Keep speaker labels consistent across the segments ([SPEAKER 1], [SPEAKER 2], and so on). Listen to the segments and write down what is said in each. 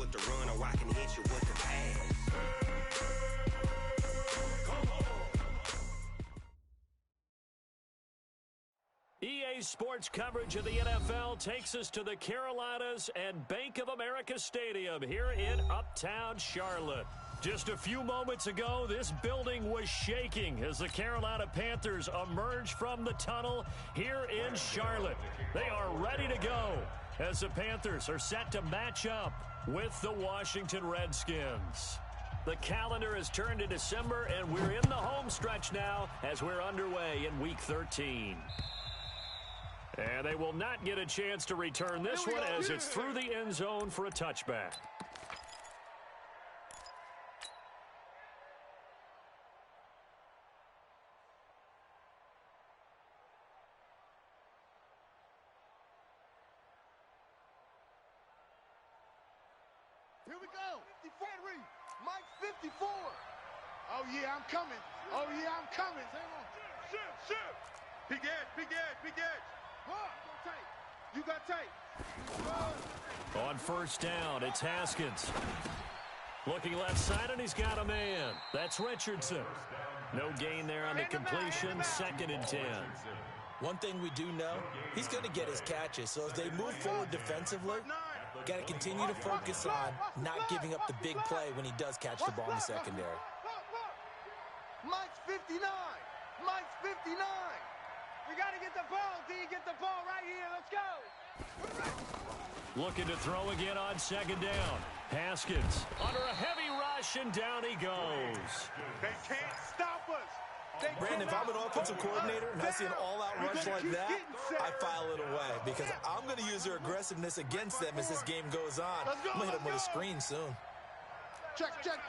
[SPEAKER 1] with the run, or I can hit you with the pass.
[SPEAKER 2] EA Sports coverage of the NFL takes us to the Carolinas and Bank of America Stadium here in Uptown Charlotte. Just a few moments ago, this building was shaking as the Carolina Panthers emerged from the tunnel here in Charlotte. They are ready to go as the Panthers are set to match up with the Washington Redskins. The calendar has turned to December, and we're in the home stretch now as we're underway in Week 13. And they will not get a chance to return this one as it's through the end zone for a touchback.
[SPEAKER 3] Here we go. 54. Mike 54. Oh, yeah, I'm coming. Oh, yeah, I'm coming. Shoot. Big edge. You got tape.
[SPEAKER 2] On first down, it's Haskins. Looking left side, and he's got a man. That's Richardson. No gain there on the completion. 2nd and 10.
[SPEAKER 4] One thing we do know, he's going to get his catches. So as they move forward defensively, got to continue to focus on not giving up the big play when he does catch the ball in the secondary.
[SPEAKER 3] Mike's 59. Mike's 59. We got to get the ball, D. Get the ball right here. Let's go.
[SPEAKER 2] Looking to throw again on 2nd down. Haskins under a heavy rush, and down he goes.
[SPEAKER 3] They can't stop us.
[SPEAKER 4] Brandon, if I'm an offensive coordinator and I see an all-out rush like that, I file it away because I'm going to use their aggressiveness against them as this game goes on. I'm going to hit them with a screen soon.
[SPEAKER 3] Check. Kill.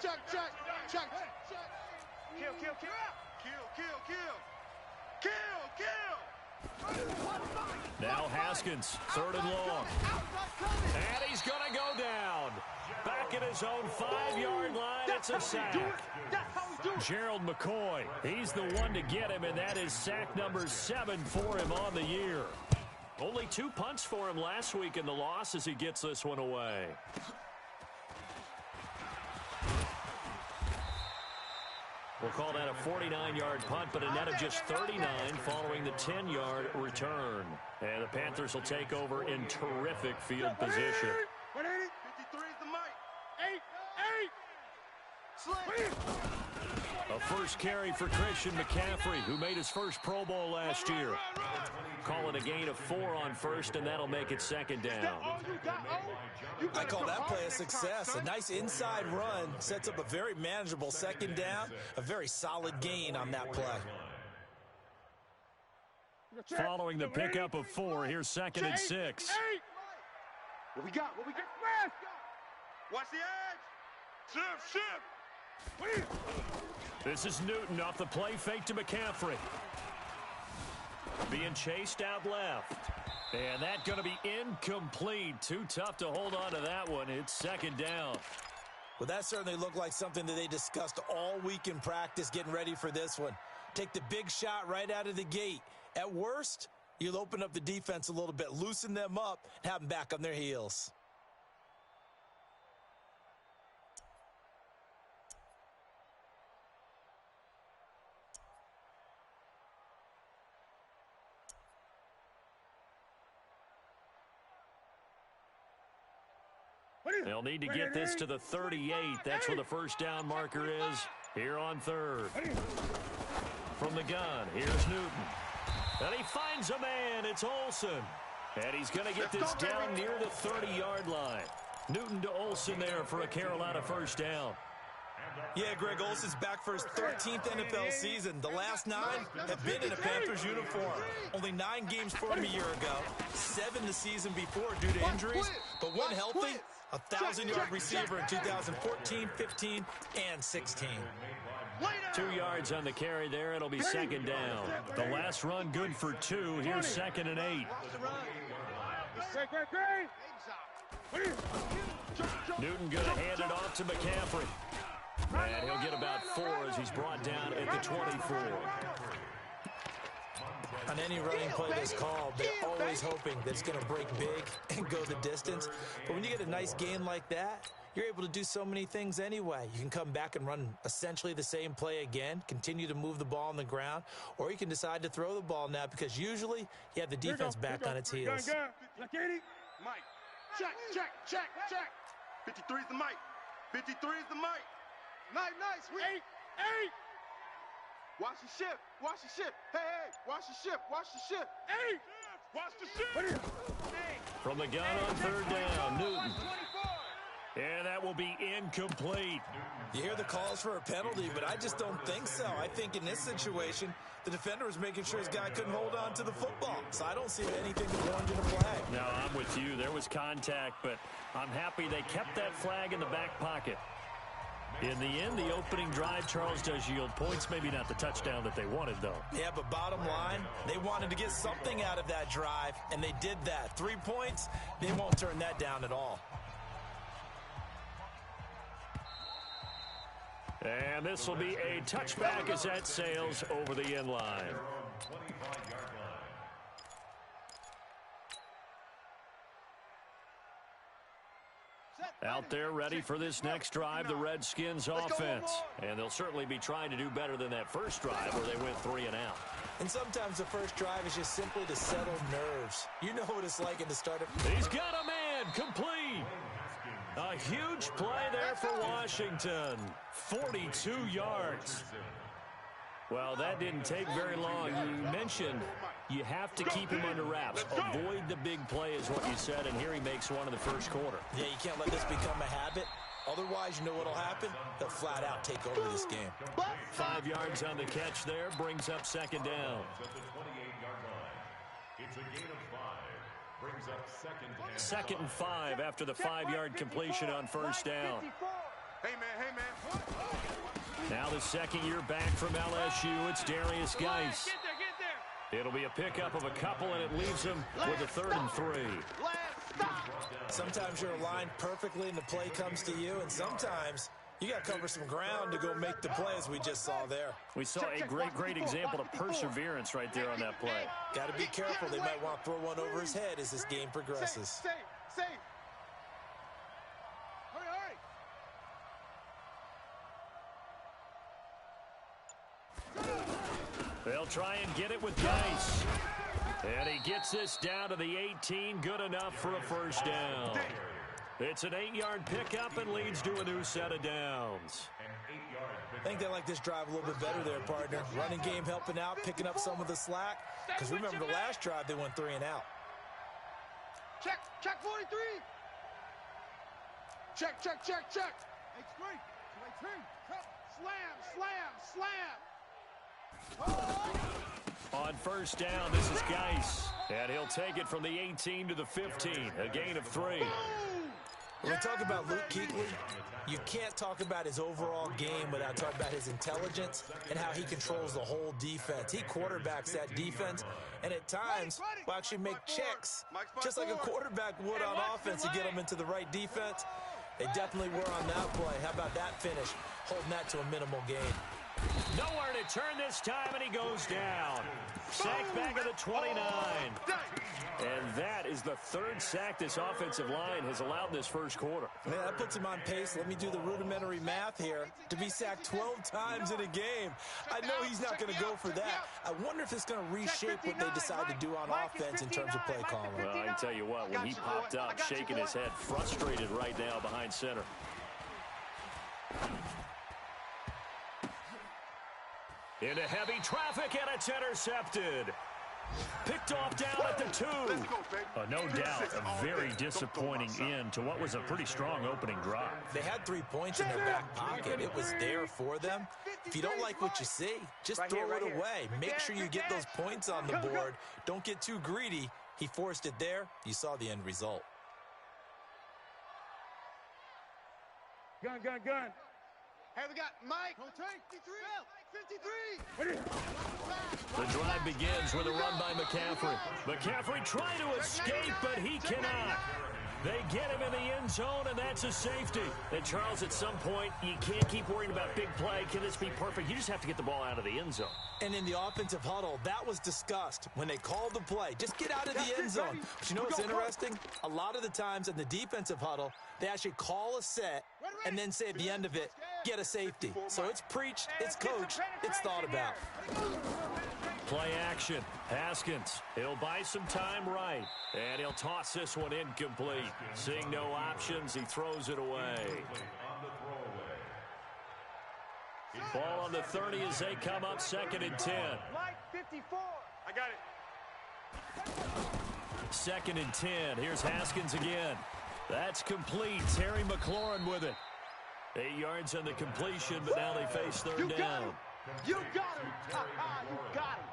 [SPEAKER 2] Now Haskins, 3rd and long. And he's going to go down. Back at his own 5-yard line, it's a sack. Gerald McCoy, he's the one to get him, and that is sack number 7 for him on the year. Only 2 punts for him last week in the loss as he gets this one away. We'll call that a 49-yard punt, but a net of just 39 following the 10-yard return. And the Panthers will take over in terrific field position.
[SPEAKER 3] 53 is the mic. 8.
[SPEAKER 2] A first carry for Christian McCaffrey, who made his first Pro Bowl last year. Call it a gain of 4 on first, and that'll make it 2nd down.
[SPEAKER 4] I call that play a success. A nice inside run sets up a very manageable 2nd down. A very solid gain on that play.
[SPEAKER 2] Following the pickup of 4, here's 2nd and 6.
[SPEAKER 3] What we got? Watch the edge. Shift.
[SPEAKER 2] This is Newton off the play fake to McCaffrey. Being chased out left. And that's going to be incomplete. Too tough to hold on to that one. It's 2nd down.
[SPEAKER 4] Well, that certainly looked like something that they discussed all week in practice getting ready for this one. Take the big shot right out of the gate. At worst, you'll open up the defense a little bit, loosen them up, and have them back on their heels.
[SPEAKER 2] They'll need to get this to the 38. That's where the first down marker is here on 3rd. From the gun, here's Newton. And he finds a man. It's Olsen. And he's going to get this down near the 30-yard line. Newton to Olsen there for a Carolina first down.
[SPEAKER 4] Yeah, Greg Olsen's back for his 13th NFL season. The last 9 have been in a Panthers uniform. Only 9 games for him a year ago, 7 the season before due to injuries. But when healthy, a 1,000-yard receiver in 2014, 15, and 16.
[SPEAKER 2] 2 yards on the carry there. It'll be 2nd down. The last run good for 2. Here's 2nd and 8. Newton going to hand it off to McCaffrey. And he'll get about 4 as he's brought down at the 24.
[SPEAKER 4] On any running play that's called, they're always hoping that it's going to break big and go the distance. But when you get a nice gain like that, you're able to do so many things anyway. You can come back and run essentially the same play again, continue to move the ball on the ground, or you can decide to throw the ball now because usually you have the defense back on its heels.
[SPEAKER 3] Mike, check. 53 is the Mike. 53 is the Mike. Nice. Eight. Watch the shift. Hey, watch the shift. Hey, watch the shift.
[SPEAKER 2] From the gun on third down, Newton. And that will be incomplete.
[SPEAKER 4] You hear the calls for a penalty, but I just don't think so. I think in this situation, the defender was making sure his guy couldn't hold on to the football. So I don't see anything that warranted a flag.
[SPEAKER 2] No, I'm with you. There was contact, but I'm happy they kept that flag in the back pocket. In the end, the opening drive, Charles, does yield points. Maybe not the touchdown that they wanted, though.
[SPEAKER 4] Yeah, but bottom line, they wanted to get something out of that drive, and they did that. 3 points, they won't turn that down at all.
[SPEAKER 2] And this will be a touchback as that sails over the end line. Out there ready for this next drive, the Redskins offense. And they'll certainly be trying to do better than that first drive where they went 3 and out.
[SPEAKER 4] And sometimes the first drive is just simply to settle nerves. You know what it's like in the start of...
[SPEAKER 2] He's got a man, complete. A huge play there for Washington. 42 yards. Well, that didn't take very long. You mentioned you have to keep him under wraps. Avoid the big play is what you said, and here he makes one in the first quarter.
[SPEAKER 4] Yeah, you can't let this become a habit. Otherwise, you know what'll happen? They'll flat out take over this game.
[SPEAKER 2] 5 yards on the catch there, brings up second down.
[SPEAKER 5] It's a gain of 5. Brings up second down.
[SPEAKER 2] 2nd and 5 after the 5-yard completion on first down.
[SPEAKER 3] Hey, man.
[SPEAKER 2] Now the second year back from LSU, it's Darius Geis.
[SPEAKER 3] Get there.
[SPEAKER 2] It'll be a pickup of a couple, and it leaves him with a 3rd and 3.
[SPEAKER 4] Sometimes you're aligned perfectly and the play comes to you, and sometimes you got to cover some ground to go make the play, as we just saw there.
[SPEAKER 2] We saw a great example of perseverance right there on that play.
[SPEAKER 4] Got to be careful. They might want to throw one over his head as this game progresses.
[SPEAKER 3] Safe. Hurry.
[SPEAKER 2] They'll try and get it with Geis. And he gets this down to the 18. Good enough for a first down. It's an 8-yard pickup and leads to a new set of downs.
[SPEAKER 4] I think they like this drive a little bit better there, partner. Running game helping out, picking up some of the slack. Because remember the last drive, they went 3 and out.
[SPEAKER 3] Check 43. Check. 8-3. Slam.
[SPEAKER 2] On first down, this is Geis. And he'll take it from the 18 to the 15. A gain of 3.
[SPEAKER 4] When we talk about Luke Kuechly, you can't talk about his overall game without talking about his intelligence and how he controls the whole defense. He quarterbacks that defense, and at times will actually make checks, just like a quarterback would on offense to get them into the right defense. They definitely were on that play. How about that finish? Holding that to a minimal gain.
[SPEAKER 2] Nowhere to turn this time, and he goes down. Sack back at the 29. And that is the 3rd sack this offensive line has allowed this first quarter.
[SPEAKER 4] Yeah, that puts him on pace. Let me do the rudimentary math here. To be sacked 12 times in a game. I know he's not going to go for that. I wonder if it's going to reshape what they decide to do on offense in terms of play calling.
[SPEAKER 2] Well, I can tell you what, when he popped up, shaking his head, frustrated right now behind center. Into heavy traffic, and it's intercepted. Picked off down at the 2. No doubt, a very disappointing end to what was a pretty strong opening drive.
[SPEAKER 4] They had 3 points in their back pocket. It was there for them. If you don't like what you see, just throw it away. Make sure you get those points on the board. Don't get too greedy. He forced it there. You saw the end result.
[SPEAKER 3] Gun. Hey, we got Mike. 53.
[SPEAKER 2] The drive begins with a run by McCaffrey. McCaffrey trying to escape, but he cannot. They get him in the end zone, and that's a safety. And, Charles, at some point, you can't keep worrying about big play. Can this be perfect? You just have to get the ball out of the end zone.
[SPEAKER 4] And in the offensive huddle, that was discussed when they called the play. Just get out of the end zone. But you know what's interesting? A lot of the times in the defensive huddle, they actually call a set and then say at the end of it, get a safety. So it's preached, it's coached, it's thought about.
[SPEAKER 2] Play action. Haskins. He'll buy some time right. And he'll toss this one incomplete. Seeing no options, he throws it away. Ball on the 30 as they come up 2nd and 10.
[SPEAKER 3] Mike 54. I got it.
[SPEAKER 2] 2nd and 10. Here's Haskins again. That's complete. Terry McLaurin with it. 8 yards on the completion, but now they face third down.
[SPEAKER 3] You got him. You got him.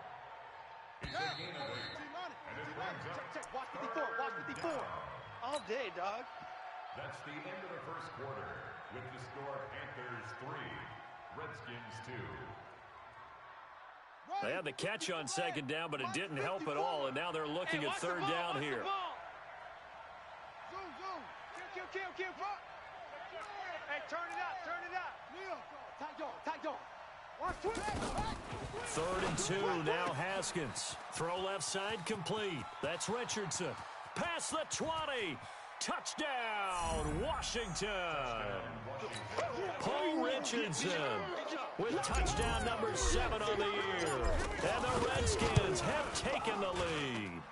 [SPEAKER 3] Check. Watch 54. Watch 54. All day, dog.
[SPEAKER 5] That's the end of the first quarter with the score Panthers 3, Redskins 2.
[SPEAKER 2] They had the catch on 2nd down, but it didn't help at all, and now they're looking at 3rd down here.
[SPEAKER 3] Zoom. Kill. Hey, turn it up. Tight dog. Watch 20.
[SPEAKER 2] 3rd and 2, now Haskins. Throw left side complete. That's Richardson. Past the 20. Touchdown, Washington. Paul Richardson with touchdown number 7 on the year. And the Redskins have taken the lead.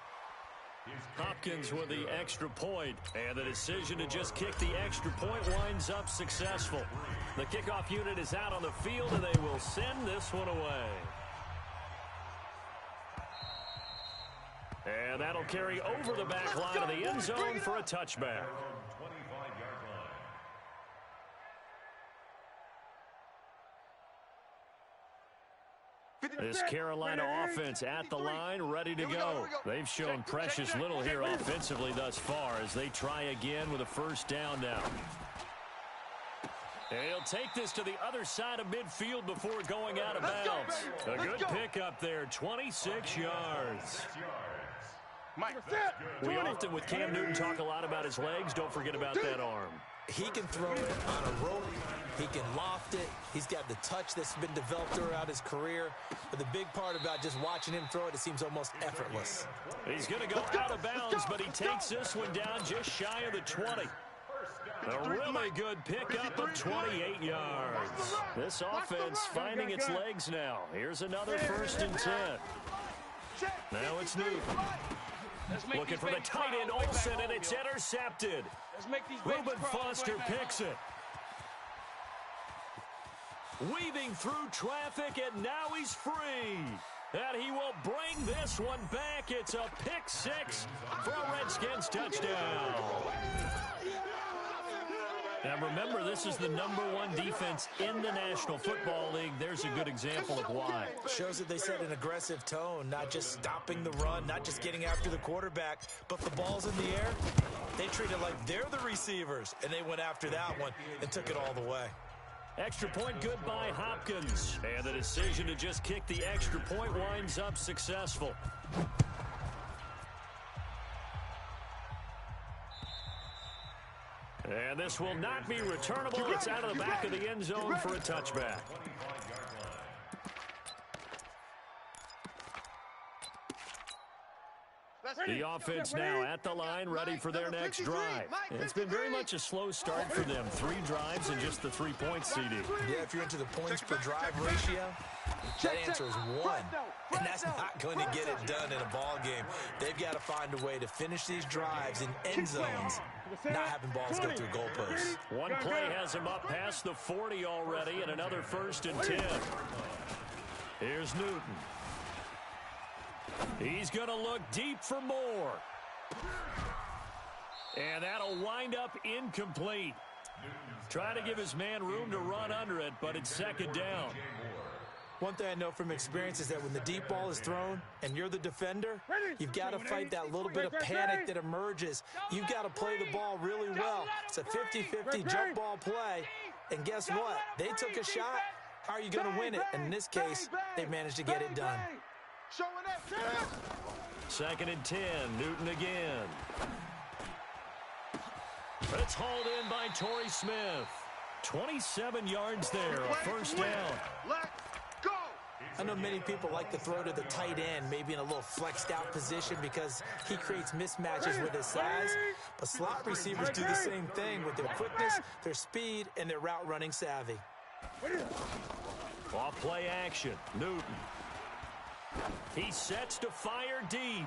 [SPEAKER 2] Hopkins with the extra point, and the decision to just kick the extra point winds up successful. The kickoff unit is out on the field, and they will send this one away. And that'll carry over the back line of the end zone for a touchback. This Carolina offense at the line, ready to go. They've shown precious little here offensively thus far as they try again with a 1st down now. And he'll take this to the other side of midfield before going out of bounds. A good pickup there, 26 yards. We often, with Cam Newton, talk a lot about his legs. Don't forget about that arm.
[SPEAKER 4] He can throw it on a rope. He can loft it. He's got the touch that's been developed throughout his career. But the big part about just watching him throw it seems almost effortless.
[SPEAKER 2] He's going to go out of bounds, but he takes this one down just shy of the 20. A really good pickup of 28 yards. This offense finding its legs now. Here's another 1st and 10. Now it's Newton. Looking for the tight end, Olsen, and it's intercepted. Reuben Foster picks it. Weaving through traffic, and now he's free. And he will bring this one back. It's a pick 6 for a Redskins touchdown. Now remember, this is the #1 defense in the National Football League. There's a good example of why.
[SPEAKER 4] Shows that they set an aggressive tone, not just stopping the run, not just getting after the quarterback, but the ball's in the air. They treat it like they're the receivers, and they went after that one and took it all the way.
[SPEAKER 2] Extra point good by Hopkins. And the decision to just kick the extra point winds up successful. And this will not be returnable. It's out of the back of the end zone for a touchback. The offense now at the line, ready for their next drive. It's been very much a slow start for them. 3 drives and just the 3 points, CD.
[SPEAKER 4] Yeah, if you're into the points per drive ratio, that answer is 1. And that's not going to get it done in a ball game. They've got to find a way to finish these drives in end zones, not having balls go through goalposts.
[SPEAKER 2] One play has him up past the 40 already, and another 1st and 10. Here's Newton. He's going to look deep for more. And that'll wind up incomplete. Trying to give his man room to run under it, but it's 2nd down.
[SPEAKER 4] One thing I know from experience is that when the deep ball is thrown and you're the defender, you've got to fight that little bit of panic that emerges. You've got to play the ball really well. It's a 50-50 jump ball play. And guess what? They took a shot. How are you going to win it? And in this case, they've managed to get it done.
[SPEAKER 2] 2nd and 10, Newton again. It's hauled in by Torrey Smith. 27 yards there, a first down.
[SPEAKER 3] Let's go.
[SPEAKER 4] I know many people like to throw to the tight end, maybe in a little flexed out position because he creates mismatches with his size. But slot receivers do the same thing with their quickness, their speed, and their route running savvy.
[SPEAKER 2] Off play action, Newton. He sets to fire deep.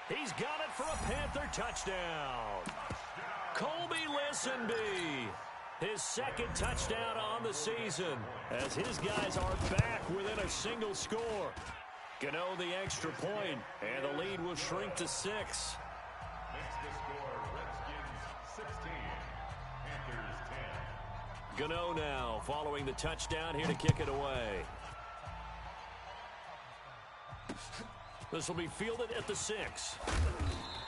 [SPEAKER 2] He's got it for a Panther touchdown. Colby Listenby, his second touchdown on the season, as his guys are back within a single score. Gano the extra point, and the lead will shrink to 6.
[SPEAKER 5] Makes the score Redskins 16, Panthers 10.
[SPEAKER 2] Gano now following the touchdown here to kick it away. This will be fielded at the 6.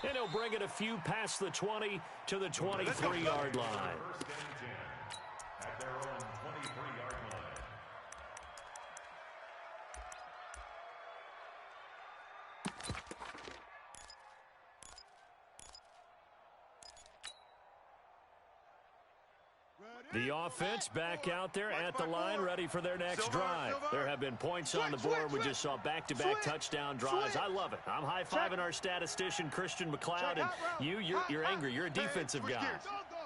[SPEAKER 2] And he'll bring it a few past the 20 to the 23-yard line.
[SPEAKER 5] First and 10 at their own 23-yard line.
[SPEAKER 2] The offense back out there at the line, ready for their next drive. There have been points on the board. We just saw back-to-back touchdown drives. I love it. I'm high-fiving our statistician, Christian McLeod, and you're angry. You're a defensive guy.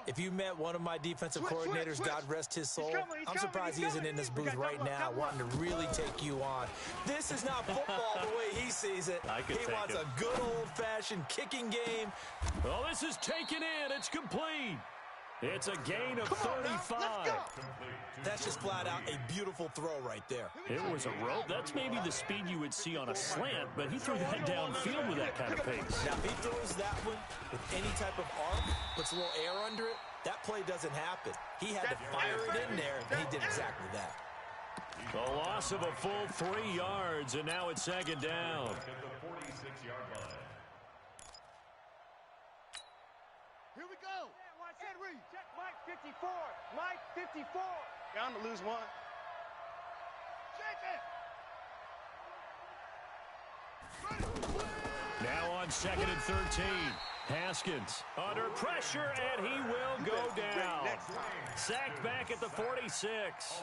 [SPEAKER 4] If you met one of my defensive coordinators, God rest his soul, I'm surprised he isn't in this booth right now wanting to really take you on. This is not football the way he sees it. He wants a good old-fashioned kicking game.
[SPEAKER 2] Well, this is taken in. It's complete. It's a gain of 35.
[SPEAKER 4] That's just flat out a beautiful throw right there.
[SPEAKER 2] It was a rope. That's maybe the speed you would see on a slant, but he threw that downfield with that kind of pace.
[SPEAKER 4] Now, if he throws that one with any type of arc, puts a little air under it, that play doesn't happen. He had to fire it in there, and he did exactly that.
[SPEAKER 2] A loss of a full 3 yards, and now it's second down.
[SPEAKER 5] At the 46-yard line.
[SPEAKER 3] Here we go. Henry. Check Mike 54. Mike 54. Down to lose one. Shake it.
[SPEAKER 2] Now on second and 13. Haskins under pressure, and he will go down. Sacked back at the 46.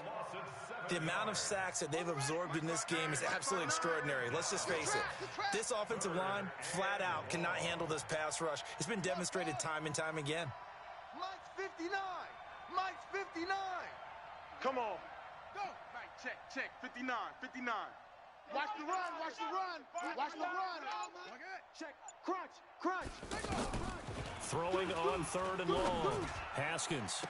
[SPEAKER 4] The amount of sacks that they've absorbed in this game is absolutely extraordinary. Let's just face it. This offensive line, flat out, cannot handle this pass rush. It's been demonstrated time and time again.
[SPEAKER 3] Mike's 59. Mike's 59. Come on. Go. Right, check. 59. Watch the run. Watch the run. Check. Crunch.
[SPEAKER 2] Throwing on third and long. Haskins.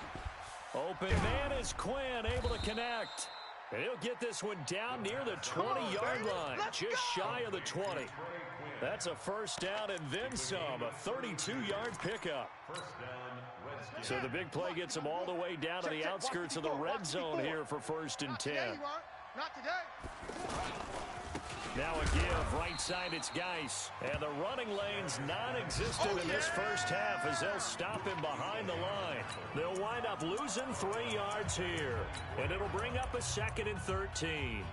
[SPEAKER 2] Open man is Quinn, able to connect. And he'll get this one down near the 20-yard line, just shy of the 20. That's a first down and then some, a 32-yard pickup. So the big play gets them all the way down to the outskirts of the red zone here for first and 10.
[SPEAKER 3] Not today.
[SPEAKER 2] Now a give, right side, it's Geis. And the running lane's non-existent in this first half as they'll stop him behind the line. They'll wind up losing 3 yards here. And it'll bring up a second and 13.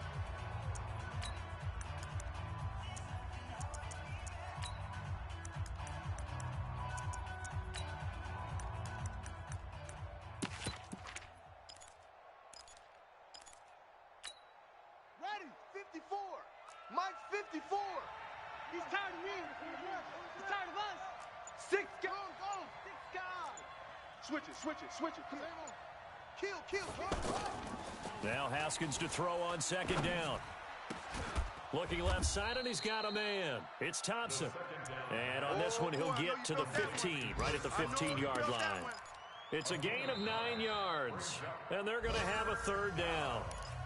[SPEAKER 3] Ready, 54. Mike's 54. He's tired of me. He's tired of us. 6 guys. Go. 6 guys. Switch it. Come on. Kill.
[SPEAKER 2] Now Haskins to throw on second down. Looking left side, and he's got a man. It's Thompson. And on this one, he'll get to the 15, right at the 15-yard line. It's a gain of 9 yards, and they're going to have a third down.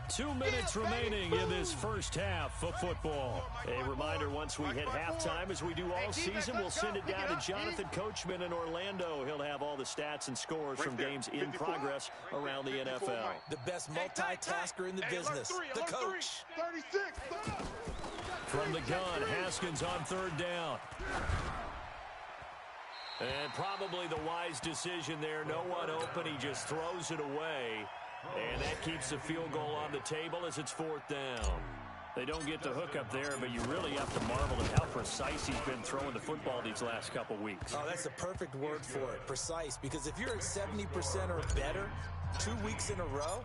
[SPEAKER 2] 2 minutes remaining in this first half of football. A reminder, once we hit halftime, as we do all season, we'll send it down to Jonathan Coachman in Orlando. He'll have all the stats and scores from games in progress around the NFL.
[SPEAKER 4] The best multitasker in the business, the coach.
[SPEAKER 3] 36.
[SPEAKER 2] From the gun, Haskins on third down. And probably the wise decision there. No one open. He just throws it away. And that keeps the field goal on the table as it's fourth down. They don't get the hook up there, but you really have to marvel at how precise he's been throwing the football these last couple weeks.
[SPEAKER 4] Oh, that's the perfect word for it, precise, because if you're at 70% or better 2 weeks in a row,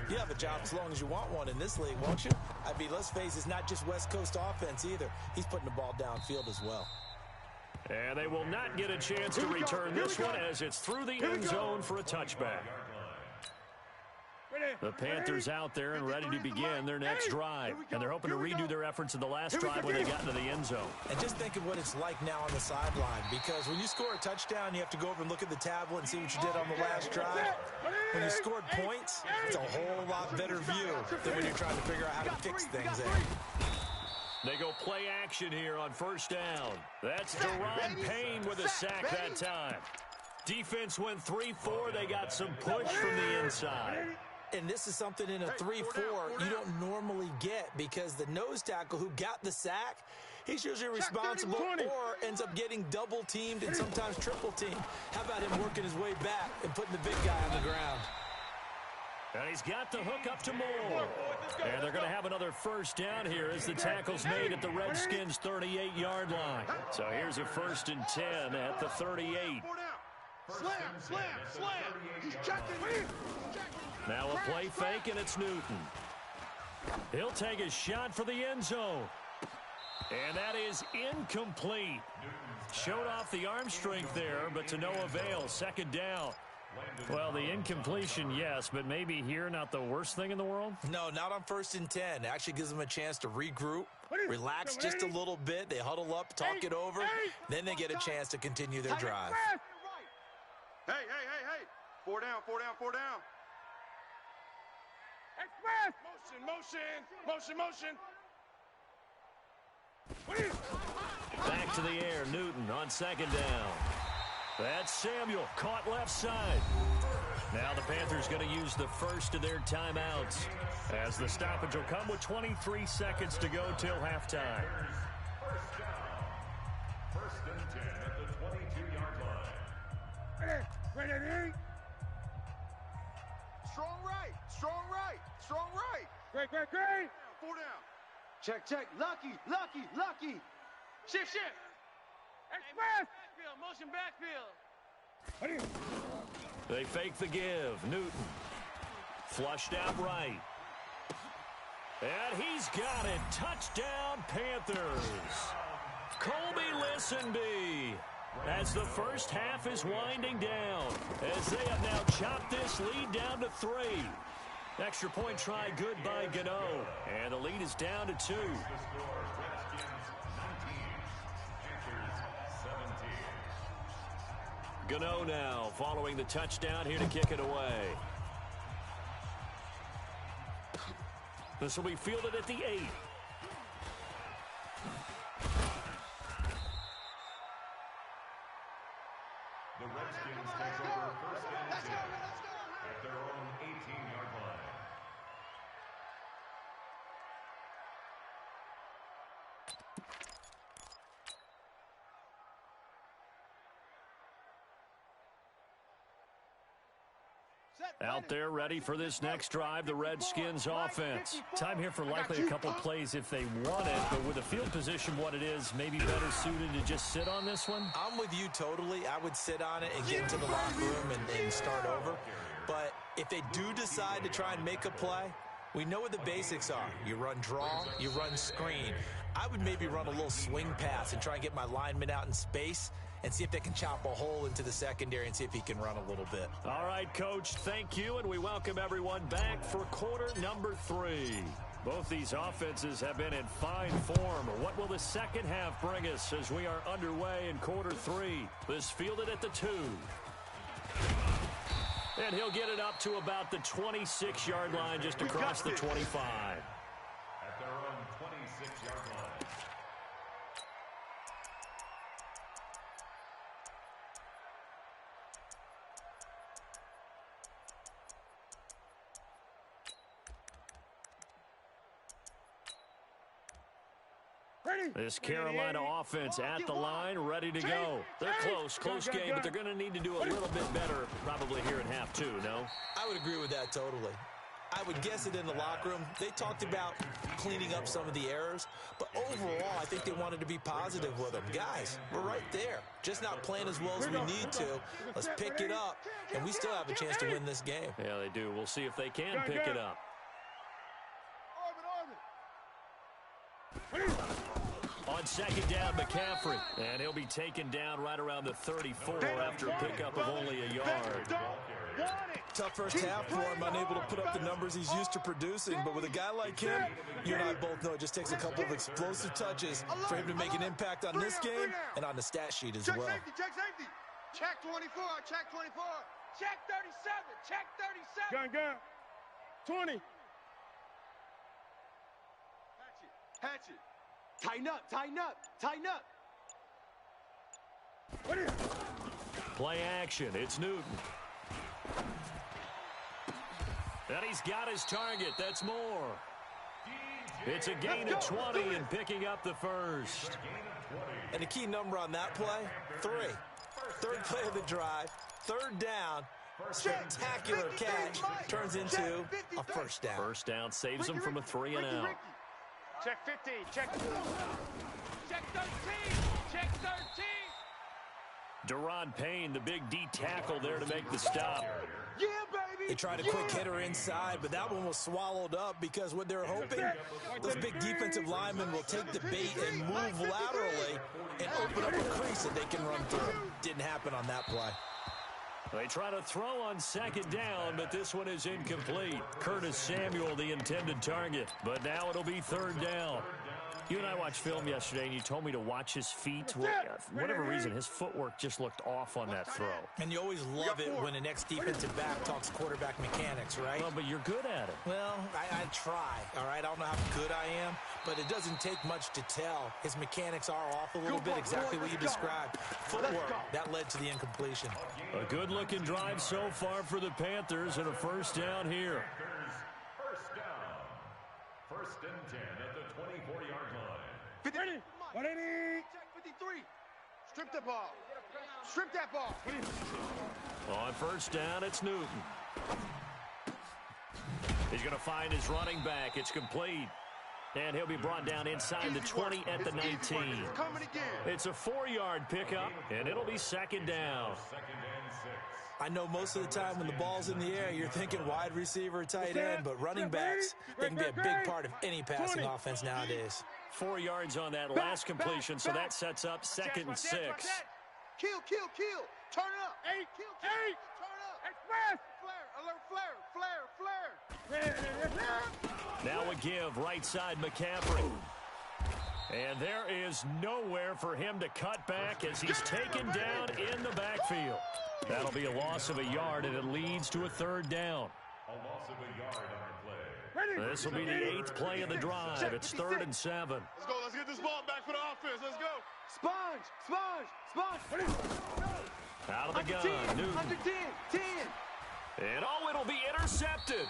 [SPEAKER 4] you have a job as long as you want one in this league, won't you? I mean, let's face it, it's not just West Coast offense either. He's putting the ball downfield as well.
[SPEAKER 2] And they will not get a chance to return this one as it's through the end zone for a touchback. The Panthers out there and ready to begin their next drive. And they're hoping to redo their efforts in the last drive when they got into the end zone.
[SPEAKER 4] And just think of what it's like now on the sideline, because when you score a touchdown, you have to go over and look at the tablet and see what you did on the last drive. When you scored points, it's a whole lot better view than when you're trying to figure out how to fix things there.
[SPEAKER 2] They go play action here on first down. That's Deron Payne with a sack that time. Defense went 3-4. They got some push from the inside.
[SPEAKER 4] And this is something in a 3-4 you don't normally get, because the nose tackle who got the sack, he's usually responsible or ends up getting double teamed and sometimes triple teamed. How about him working his way back and putting the big guy on the ground?
[SPEAKER 2] And he's got the hook up to Moore. And they're going to have another first down here as the tackle's made at the Redskins' 38-yard line. So here's a 1st and 10 at the 38.
[SPEAKER 3] Slam, slam, slam. He's checking.
[SPEAKER 2] Now a play fake, and it's Newton. He'll take a shot for the end zone. And that is incomplete. Showed off the arm strength there, but to no avail. 2nd down. Well, the incompletion, yes, but maybe here not the worst thing in the world?
[SPEAKER 4] No, not on 1st and 10. It actually gives them a chance to regroup, relax just a little bit. They huddle up, talk it over. Then they get a chance to continue their drive.
[SPEAKER 3] Hey. 4 down. Motion.
[SPEAKER 2] Back to the air, Newton on 2nd down. That's Samuel, caught left side. Now the Panthers going to use the first of their timeouts, as the stoppage will come with 23 seconds to go till halftime.
[SPEAKER 5] First and 10 at the 22-yard line.
[SPEAKER 3] Ready. Strong right. Great. 4 down. Check. Lucky. Shift. Express. Motion backfield.
[SPEAKER 2] They fake the give. Newton. Flushed out right. And he's got it. Touchdown, Panthers. Colby Listenbee. As the first half is winding down, as they have now chopped this lead down to 3. Extra point try good by Gano. And the lead is down to 2. Gano now following the touchdown here to kick it away. This will be fielded at the 8.
[SPEAKER 5] The Redskins take over 1st and 10 at their own 18-yard line.
[SPEAKER 2] Out there ready for this next drive, the Redskins offense. Time here for likely a couple plays if they want it, but with the field position what it is, maybe better suited to just sit on this one?
[SPEAKER 4] I'm with you totally. I would sit on it and get into the locker room and start over. But if they do decide to try and make a play, we know what the basics are. You run draw, you run screen. I would maybe run a little swing pass and try and get my lineman out in space and see if they can chop a hole into the secondary and see if he can run a little bit.
[SPEAKER 2] All right, Coach, thank you, and we welcome everyone back for quarter number 3. Both these offenses have been in fine form. What will the second half bring us as we are underway in quarter 3? This fielded at the 2. And he'll get it up to about the 26-yard line, just across the 25.
[SPEAKER 5] At their own 26-yard line.
[SPEAKER 2] This Carolina offense at the line, ready to go. They're close game, but they're going to need to do a little bit better probably here in half 2, no?
[SPEAKER 4] I would agree with that totally. I would guess it in the locker room. They talked about cleaning up some of the errors, but overall, I think they wanted to be positive with them. Guys, we're right there. Just not playing as well as we need to. Let's pick it up, and we still have a chance to win this game.
[SPEAKER 2] Yeah, they do. We'll see if they can pick it up. On second down, McCaffrey, and he'll be taken down right around the 34 after a pickup of only a yard.
[SPEAKER 4] Tough first half for him, unable to put up the numbers he's used to producing. But with a guy like him, you and I both know it just takes a couple of explosive touches for him to make an impact on this game and on the stat sheet as well.
[SPEAKER 3] Check safety. Check 24. Check 24. Check 37. Check 37.
[SPEAKER 6] Gun. 20.
[SPEAKER 3] Hatch it. Tighten up.
[SPEAKER 2] Play action. It's Newton. And he's got his target. That's Moore. It's a gain of 20 and picking up the first.
[SPEAKER 4] And the key number on that play, 3. Third play of the drive, third down, spectacular catch, turns into a first down.
[SPEAKER 2] First down saves him from a 3-and-out.
[SPEAKER 6] Check 15. Check 13. Check 13.
[SPEAKER 2] Deron Payne, the big D tackle there to make the stop.
[SPEAKER 3] Yeah, baby.
[SPEAKER 4] They tried a quick hitter inside, but that one was swallowed up because what they're hoping, those big defensive linemen will take the bait and move laterally and open up a crease that they can run through. Didn't happen on that play.
[SPEAKER 2] They try to throw on second down, but this one is incomplete. Curtis Samuel, the intended target, but now it'll be third down. You and I watched film yesterday, and you told me to watch his feet. For whatever reason, his footwork just looked off on that throw.
[SPEAKER 4] And you always love it when an ex-defensive back talks quarterback mechanics, right?
[SPEAKER 2] Well, but you're good at it.
[SPEAKER 4] Well, I try, all right? I don't know how good I am, but it doesn't take much to tell. His mechanics are off a little bit, exactly what you described. Footwork, that led to the incompletion.
[SPEAKER 2] A good-looking drive so far for the Panthers, and a first down here.
[SPEAKER 5] First down. First and 10 at the 24-yard line.
[SPEAKER 3] 180. Check 53. Strip the ball. Strip that ball.
[SPEAKER 2] On first down, it's Newton. He's going to find his running back. It's complete. And he'll be brought down inside the 20 at the 19. It's a 4-yard pickup, and it'll be second down.
[SPEAKER 5] Second and 6.
[SPEAKER 4] I know most of the time when the ball's in the air, you're thinking wide receiver, tight end, but running backs, they can be a big part of any passing offense nowadays.
[SPEAKER 2] 4 yards on that last completion, so that sets up second and 6.
[SPEAKER 3] Kill. Turn it up. Kill. Turn up.
[SPEAKER 6] Express.
[SPEAKER 3] Flare.
[SPEAKER 2] Now a give right side McCaffrey. And there is nowhere for him to cut back as he's taken down in the backfield. That'll be a loss of a yard, and it leads to a third down.
[SPEAKER 5] A loss of a yard on the play.
[SPEAKER 2] This will be the 8th play of the drive. It's 3rd and 7.
[SPEAKER 3] Let's go. Let's get this ball back for the offense. Let's go. Sponge.
[SPEAKER 2] Out of the gun, Newton.
[SPEAKER 3] Under 10.
[SPEAKER 2] And it'll be intercepted.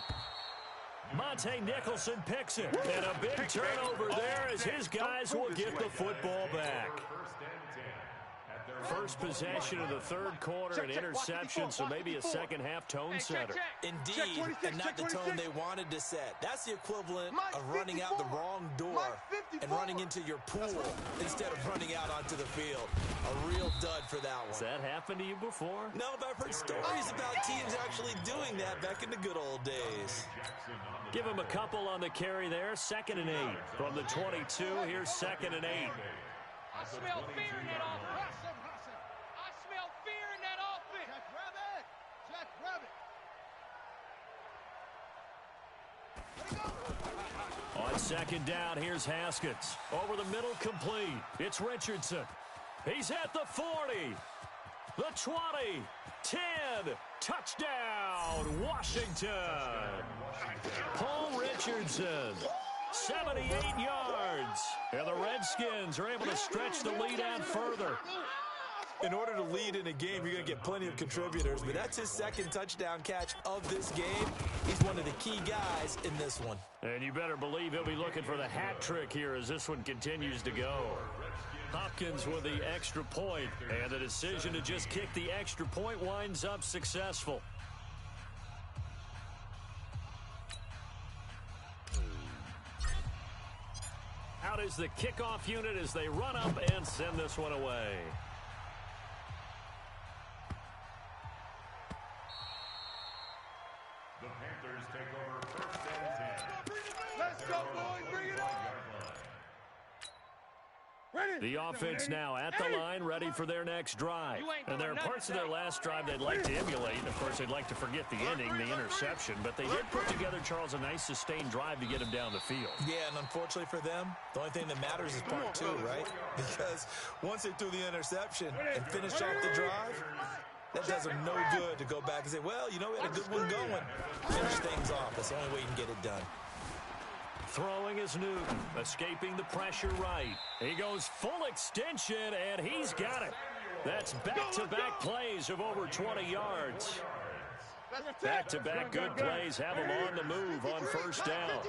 [SPEAKER 2] Monte Nicholson picks it. And a big turnover there as his guys will get the football back.
[SPEAKER 5] First and 10 at their
[SPEAKER 2] First possession of the third quarter, an interception, so maybe a second-half tone setter.
[SPEAKER 4] Indeed, and not the tone they wanted to set. That's the equivalent of running out the wrong door and running into your pool instead of running out onto the field. A real dud for that
[SPEAKER 2] Has
[SPEAKER 4] one.
[SPEAKER 2] that happened to you before?
[SPEAKER 4] No, but I've heard stories about teams actually doing that back in the good old days.
[SPEAKER 2] Give him a couple on the carry there. 2nd and 8 from the 22. Here's 2nd and 8.
[SPEAKER 6] I smell fear in that offense. I smell fear in that offense.
[SPEAKER 3] Jack Rabbit.
[SPEAKER 2] On 2nd down, here's Haskins. Over the middle, complete. It's Richardson. He's at the 40. The 20. 10. Touchdown, Washington. Paul Richardson. 78 yards. And the Redskins are able to stretch the lead out further.
[SPEAKER 4] In order to lead in a game, you're going to get plenty of contributors, but that's his 2nd touchdown catch of this game. He's one of the key guys in this one.
[SPEAKER 2] And you better believe he'll be looking for the hat trick here as this one continues to go. Hopkins with the extra point, and the decision to just kick the extra point winds up successful. is the kickoff unit as they run up and send this one away.
[SPEAKER 5] The Panthers take over first and 10.
[SPEAKER 3] Let's go, boys. Bring it on.
[SPEAKER 2] The offense now at the line, ready for their next drive. And there are parts of their last drive they'd like to emulate. Of course, they'd like to forget the ending, the interception. But they did put together, Charles, a nice sustained drive to get him down the field.
[SPEAKER 4] Yeah, and unfortunately for them, the only thing that matters is part two, right? Because once they threw the interception and finished off the drive, that does them no good to go back and say, well, you know, we had a good one going. Finish things off. That's the only way you can get it done.
[SPEAKER 2] Throwing is Newton, escaping the pressure right. He goes full extension, and he's got it. That's back-to-back plays of over 20 yards. Back-to-back good plays have him on the move on first down.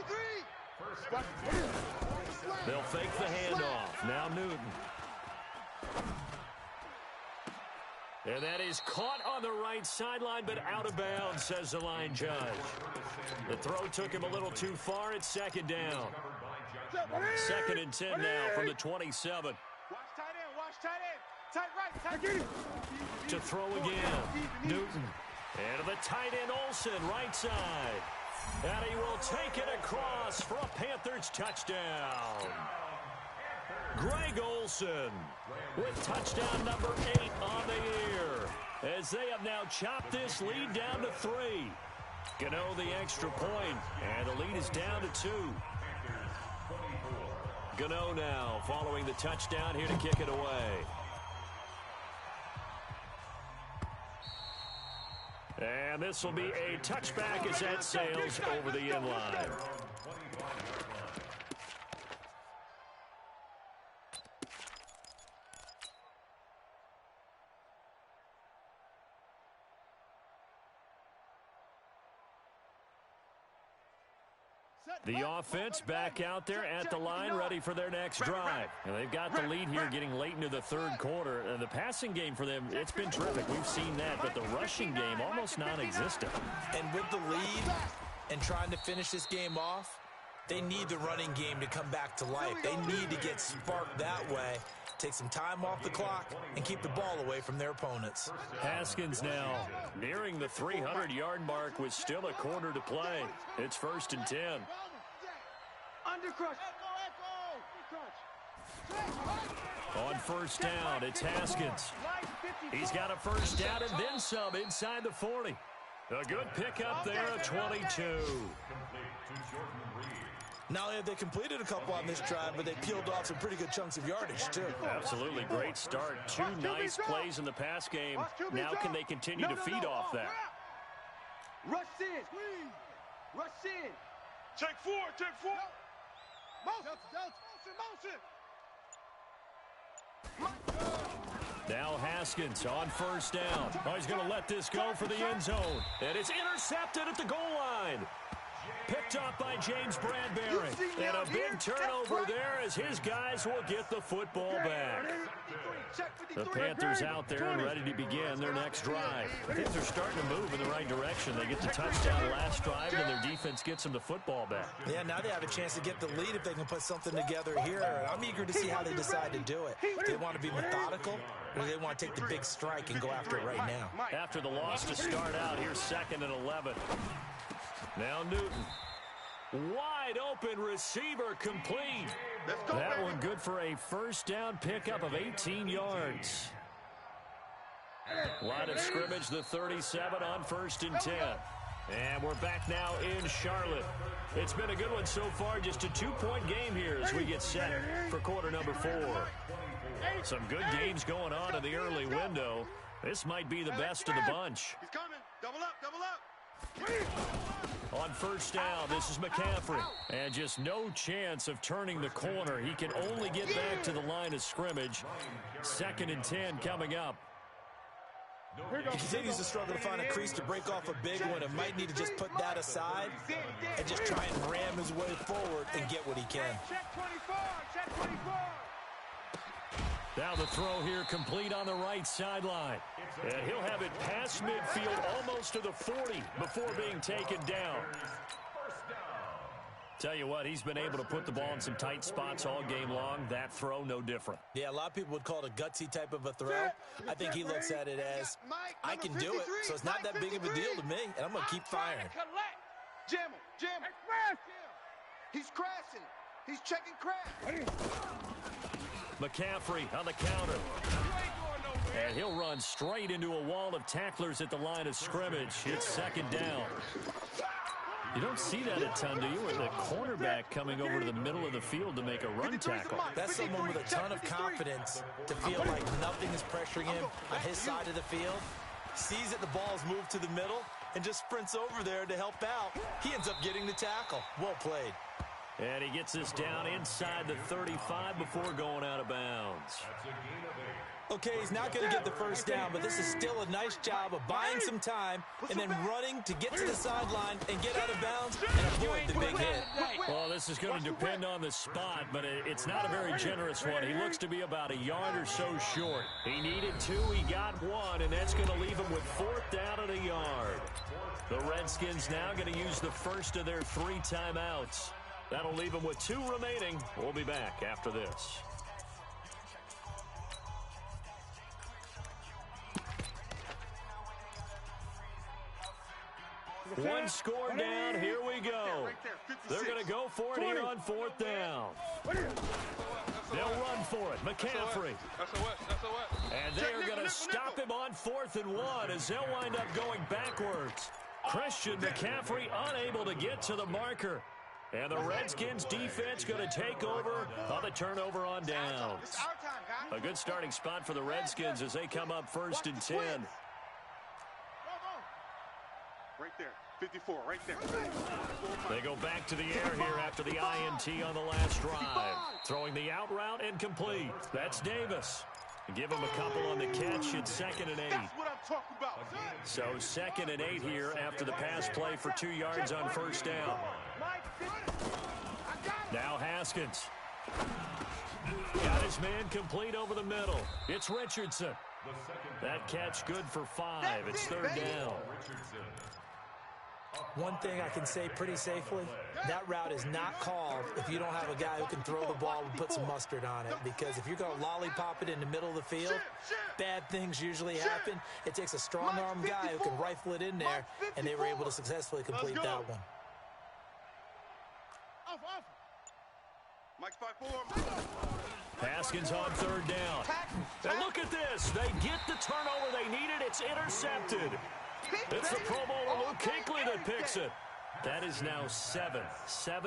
[SPEAKER 2] They'll fake the handoff. Now Newton. And that is caught on the right sideline, but out of bounds, says the line judge. The throw took him a little too far. It's second down. 2nd and 10 now from the 27.
[SPEAKER 3] Watch tight end. Watch tight end. Tight right. Tight left.
[SPEAKER 2] To throw again. Newton. And the tight end Olsen, right side. And he will take it across for a Panthers touchdown. Greg Olsen with touchdown number 8 on the year, as they have now chopped this lead down to 3. Gano the extra point, and the lead is down to 2. Gano now following the touchdown here to kick it away. And this will be a touchback as that sails over the end line. The offense back out there at the line, ready for their next drive. And they've got the lead here getting late into the third quarter. And the passing game for them, it's been terrific. We've seen that, but the rushing game almost non-existent.
[SPEAKER 4] And with the lead and trying to finish this game off, they need the running game to come back to life. They need to get sparked that way, take some time off the clock, and keep the ball away from their opponents.
[SPEAKER 2] Haskins now nearing the 300-yard mark with still a quarter to play. It's 1st and 10.
[SPEAKER 3] Undercrush.
[SPEAKER 2] On first down, it's Haskins. He's got a first down and then some inside the 40. A good pickup there at 22.
[SPEAKER 4] Not only have they completed a couple on this drive, but they peeled off some pretty good chunks of yardage, too.
[SPEAKER 2] Absolutely great start. 2 nice plays in the pass game. Now can they continue to feed off that?
[SPEAKER 3] Rush in. Rush in. Check 4. Check 4.
[SPEAKER 2] Now Haskins on first down. Oh, he's going to let this go for the end zone. And it's intercepted at the goal line. Picked up by James Bradbury. And a big turnover there as his guys will get the football back. The Panthers out there and ready to begin their next drive. Things are starting to move in the right direction. They get the touchdown last drive, and their defense gets them the football back.
[SPEAKER 4] Yeah, now they have a chance to get the lead if they can put something together here. I'm eager to see how they decide to do it. Do they want to be methodical, or do they want to take the big strike and go after it right now?
[SPEAKER 2] After the loss to start out, here's 2nd and 11. Now Newton. Wide open receiver complete. That one good for a first down pickup of 18 yards. Line of scrimmage, the 37 on 1st and 10. And we're back now in Charlotte. It's been a good one so far, just a 2-point game here as we get set for quarter number 4. Some good games going on in the early window. This might be the best of the bunch.
[SPEAKER 3] He's coming. Double up. Double up.
[SPEAKER 2] On first down, this is McCaffrey. And just no chance of turning the corner. He can only get back to the line of scrimmage. 2nd and 10 coming up.
[SPEAKER 4] He continues to struggle to find a crease to break off a big one and might need to just put that aside and just try and ram his way forward and get what he can.
[SPEAKER 3] Check 24. Check 24.
[SPEAKER 2] Now the throw here complete on the right sideline. And he'll have it past midfield almost to the 40 before being taken down. Tell you what, he's been able to put the ball in some tight spots all game long. That throw, no different.
[SPEAKER 4] Yeah, a lot of people would call it a gutsy type of a throw. I think he looks at it as, I can do it, so it's not that big of a deal to me, and I'm going to keep firing.
[SPEAKER 3] Jam him, jam him. He's crashing. He's checking crash.
[SPEAKER 2] McCaffrey on the counter. And he'll run straight into a wall of tacklers at the line of scrimmage. It's second down. You don't see that a ton, do you? With the cornerback coming over to the middle of the field to make a run tackle.
[SPEAKER 4] That's someone with a ton of confidence to feel like nothing is pressuring him on his side of the field. Sees that the ball's moved to the middle and just sprints over there to help out. He ends up getting the tackle. Well played.
[SPEAKER 2] And he gets this down inside the 35 before going out of bounds.
[SPEAKER 4] Okay, he's not going to get the first down, but this is still a nice job of buying some time and then running to get to the sideline and get out of bounds and avoid the big hit.
[SPEAKER 2] Well, this is going to depend on the spot, but it's not a very generous one. He looks to be about a yard or so short. He needed 2, he got 1, and that's going to leave him with 4th down and a yard. The Redskins now going to use the first of their 3 timeouts. That'll leave them with 2 remaining. We'll be back after this. One score down. Here we go. They're going to go for it here on 4th down. They'll run for it. McCaffrey. And they are going to stop him on 4th and 1 as they'll wind up going backwards. Christian McCaffrey unable to get to the marker. And the Redskins defense going to take over on the turnover on downs. A good starting spot for the Redskins as they come up 1st and 10.
[SPEAKER 3] Right there. 54, right there.
[SPEAKER 2] They go back to the air here after the INT on the last drive. Throwing the out route and complete. That's Davis. Give him a couple on the catch. It's 2nd and 8.
[SPEAKER 3] That's what I'm talking about.
[SPEAKER 2] So 2nd and 8 here after the pass play for 2 yards on 1st down. Now Haskins. Got his man complete over the middle. It's Richardson. That catch good for 5. It's 3rd down.
[SPEAKER 4] One thing I can say pretty safely, that route is not called if you don't have a guy who can throw the ball and put some mustard on it. Because if you're going to lollipop it in the middle of the field, bad things usually happen. It takes a strong-arm guy who can rifle it in there, and they were able to successfully complete that one.
[SPEAKER 3] Mike 5-4.
[SPEAKER 2] Haskins on 3rd down. And look at this. They get the turnover they needed. It's intercepted. It's the Pro Bowler Luke Kuechly that picks it. That is now 7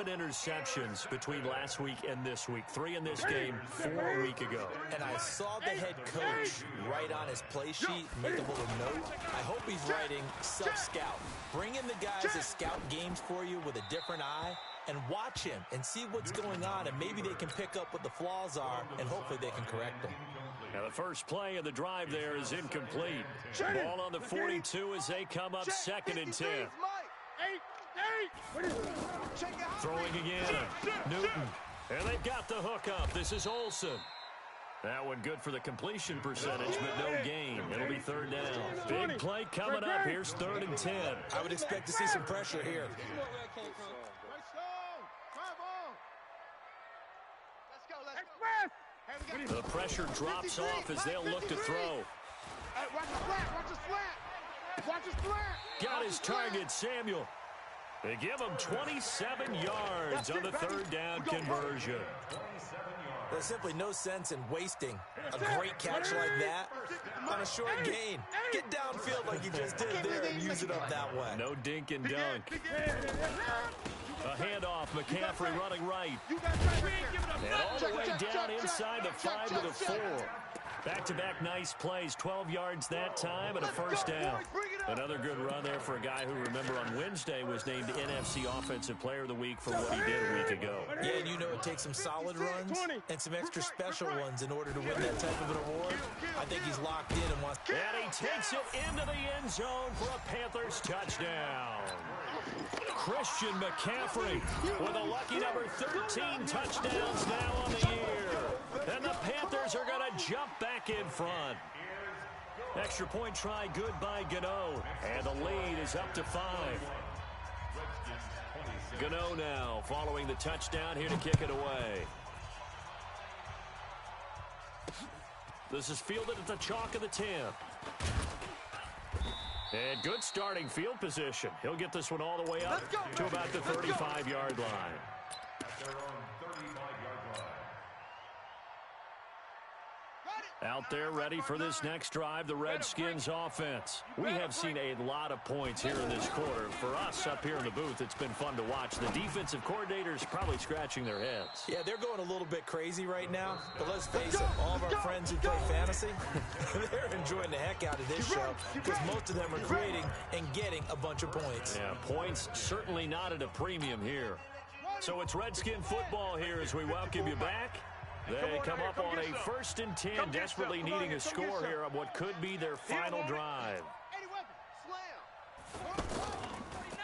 [SPEAKER 2] interceptions between last week and this week. 3 in this game, 4 a week ago.
[SPEAKER 4] And I saw the head coach write on his play sheet, make a little note. I hope he's writing sub-scout. Bring in the guys that scout games for you with a different eye and watch him and see what's going on, and maybe they can pick up what the flaws are, and hopefully they can correct them.
[SPEAKER 2] Now the first play of the drive there is incomplete. Ball on the 42 as they come up 2nd and 10. Throwing again. Newton. And they've got the hook up. This is Olsen. That one good for the completion percentage, but no gain. It'll be 3rd down. Big play coming up. Here's 3rd and 10.
[SPEAKER 4] I would expect to see some pressure here.
[SPEAKER 2] The pressure drops off as they'll look to throw.
[SPEAKER 3] Watch the flat, watch the slat. Watch the slat.
[SPEAKER 2] Got his target, Samuel. They give him 27 yards on the 3rd down conversion.
[SPEAKER 4] There's simply no sense in wasting a great catch like that on a short gain. Get downfield like you just did there and use it up that way.
[SPEAKER 2] No dink and dunk. A handoff, McCaffrey running right. And all the way down inside the 5 to the 4. Back-to-back nice plays, 12 yards that time and a 1st down. Another good run there for a guy who, remember, on Wednesday was named NFC Offensive Player of the Week for what he did a week ago.
[SPEAKER 4] Yeah, and you know it takes some solid runs and some extra special ones in order to win that type of an award. I think he's locked in and wants...
[SPEAKER 2] And he takes it into the end zone for a Panthers touchdown. Christian McCaffrey with a lucky number 13 touchdowns now on the year. And the Panthers are going to jump back in front. Extra point try good by Gano. And the lead is up to 5. Gano now following the touchdown here to kick it away. This is fielded at the chalk of the 10. And good starting field position. He'll get this one all the way up to about the 35-yard line.
[SPEAKER 5] At their own 35-yard line.
[SPEAKER 2] Out there ready for this next drive, the Redskins offense. We have seen a lot of points here in this quarter. For us up here in the booth, it's been fun to watch. The defensive coordinators probably scratching their heads.
[SPEAKER 4] Yeah, they're going a little bit crazy right now. But let's face it, all of our friends who play fantasy, they're enjoying the heck out of this show because most of them are creating and getting a bunch of points.
[SPEAKER 2] Yeah, points certainly not at a premium here. So it's Redskin football here as we welcome you back. They come up on a 1st and 10, desperately needing a score here on what could be their final drive.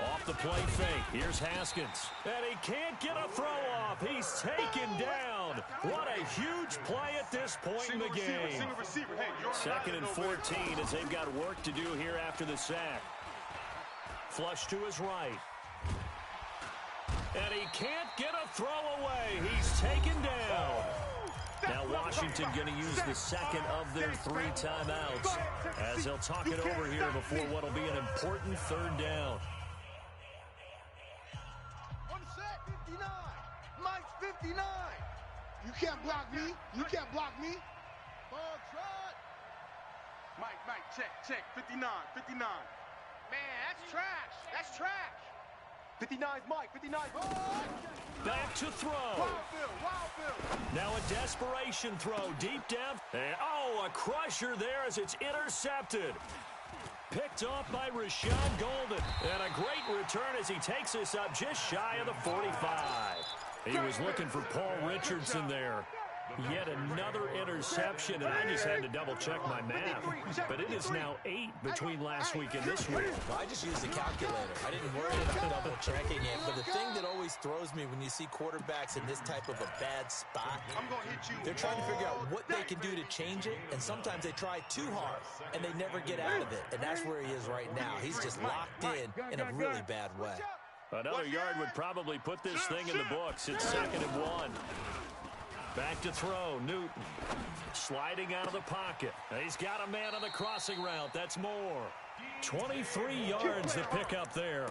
[SPEAKER 2] Off the play fake, here's Haskins. And he can't get a throw off. He's taken down. What a huge play at this point in the game. 2nd and 14 as they've got work to do here after the sack. Flush to his right. And he can't get a throw away. He's taken down. Now Washington going to use the second of their 3 timeouts as they'll talk it over here before what will be an important 3rd down.
[SPEAKER 3] On the set, 59. Mike's 59. You can't block me. You can't block me. Ball trot. Mike, check. 59.
[SPEAKER 6] Man, that's trash. That's trash.
[SPEAKER 3] 59's Mike. 59's
[SPEAKER 2] Back to throw.
[SPEAKER 3] Wild.
[SPEAKER 2] Now a desperation throw deep down. And, a crusher there as it's intercepted. Picked off by Rashad Golden. And a great return as he takes this up just shy of the 45. He was looking for Paul Richardson there. Yet another interception, and I just had to double-check my math. But it is now 8 between last week and this week.
[SPEAKER 4] Well, I just used a calculator. I didn't worry about double-checking it. But the thing that always throws me when you see quarterbacks in this type of a bad spot, they're trying to figure out what they can do to change it, and sometimes they try too hard, and they never get out of it. And that's where he is right now. He's just locked in a really bad way.
[SPEAKER 2] Another yard would probably put this thing in the books. It's 2nd and 1. Back to throw, Newton. Sliding out of the pocket. He's got a man on the crossing route. That's more. 23 yards to pick up there.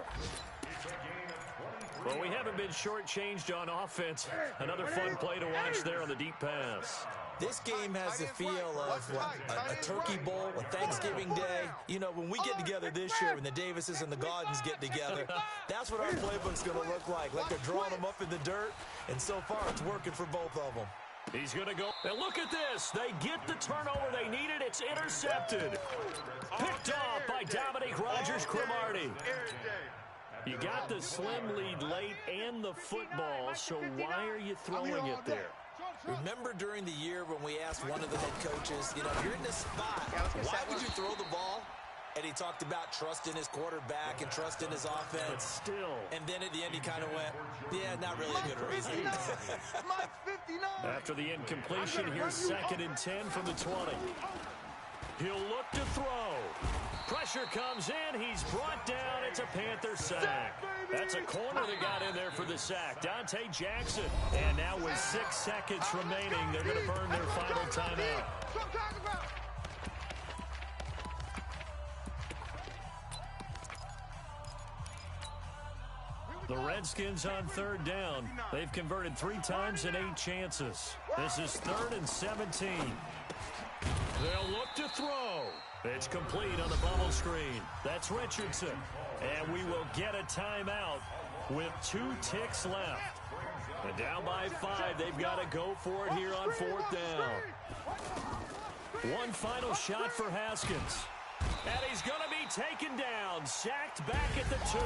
[SPEAKER 2] Well, we haven't been shortchanged on offense. Another fun play to watch there on the deep pass.
[SPEAKER 4] This game has the feel of a turkey bowl, a Thanksgiving day. You know, when we get together this year, when the Davises and the Gaudens get together, that's what our playbook's going to look like they're drawing them up in the dirt, and so far it's working for both of them.
[SPEAKER 2] He's going to go. And look at this. They get the turnover they needed. It's intercepted. Picked off by Dominique Rodgers-Cromartie. You got the slim lead late and the football, so why are you throwing it there?
[SPEAKER 4] Remember during the year when we asked one of the head coaches, if you're in this spot, why would you throw the ball? And he talked about trusting his quarterback and trusting his offense.
[SPEAKER 2] But still.
[SPEAKER 4] And then at the end he kind of went, yeah, not really a good reason.
[SPEAKER 2] After the incompletion, here's 2nd and 10 from the 20. He'll look to throw. Pressure comes in. He's brought down. It's a Panther sack. That's a corner that got in there for the sack. Dante Jackson. And now with 6 seconds remaining, they're going to burn their final timeout. The Redskins on 3rd down. They've converted 3 times in 8 chances. This is 3rd and 17. They'll look to throw. It's complete on the bubble screen. That's Richardson. And we will get a timeout with 2 ticks left. And down by 5, they've got to go for it here on 4th down. One final shot for Haskins. And he's going to be taken down, sacked back at the 2.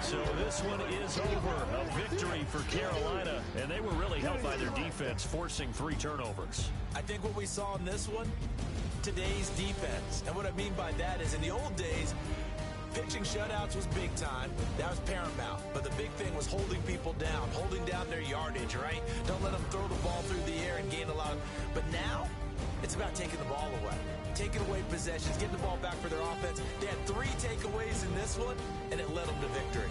[SPEAKER 2] So this one is over. A victory for Carolina, and they were really helped by their defense, forcing 3 turnovers.
[SPEAKER 4] I think what we saw in this one, today's defense. And what I mean by that is in the old days, pitching shutouts was big time. That was paramount. But the big thing was holding people down, holding down their yardage, right? Don't let them throw the ball through the air and gain a lot. But now, it's about taking the ball away. Taking away possessions, getting the ball back for their offense. They had 3 takeaways in this one, and it led them to victory.